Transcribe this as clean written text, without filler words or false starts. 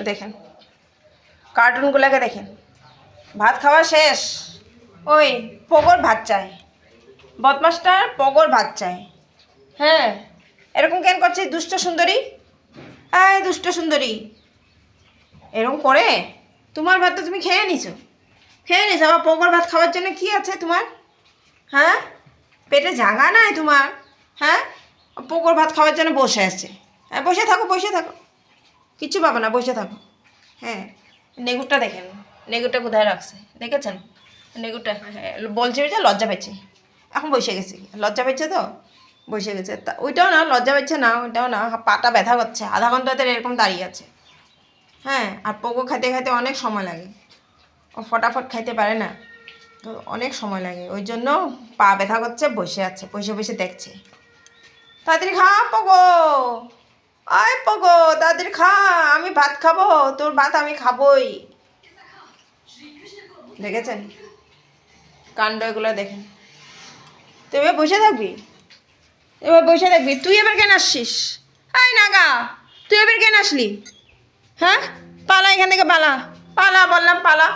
দেখেন কার্টুনগুলোকে দেখেন, ভাত খাওয়া শেষ, ওই পগর ভাত চাই, বদমাসটার পগর ভাত চাই। হ্যাঁ, এরকম কেন করছিস দুষ্ট সুন্দরী? এই দুষ্ট সুন্দরী, এরকম করে তোমার ভাত তো তুমি খেয়ে নিছো, আবার পগর ভাত খাওয়ার জন্য কি আছে তোমার? হ্যাঁ, পেটে জায়গা নাই তোমার? হ্যাঁ, পগর ভাত খাওয়ার জন্য বসে আছে। হ্যাঁ, বসে থাকো, কিচ্ছু পাবে না, বসে থাকো। হ্যাঁ, নেগুরটা দেখেন, নেগুরটা কোথায় রাখছে দেখেছেন? নেগুরটা হ্যাঁ বলছে যে লজ্জা পেয়েছে, এখন বসে গেছে, লজ্জা পেয়েছে তো বসে গেছে। তা ওইটাও না, লজ্জা পেয়েছে না, ওইটাও না, পাটা ব্যথা করছে, আধা ঘন্টা ধরে এরকম দাঁড়িয়ে আছে। হ্যাঁ, আর পোগো খাইতে খাইতে অনেক সময় লাগে, ও ফটাফট খাইতে পারে না, তো অনেক সময় লাগে, ওই জন্য পা ব্যথা করছে, বসে আছে, বসে দেখছে। তাড়াতাড়ি খা পোগো, আয় পোগো তাড়াতাড়ি খা, আমি ভাত খাবো, তোর ভাত আমি খাবোই। দেখেছেন কাণ্ড এগুলো দেখেন। তুই এবার বসে থাকবি, তুই এবার কেন আসছিস? আয় নাগা, তুই এবার কেন আসলি? হ্যাঁ, পালা এখান থেকে, পালা, বললাম পালা।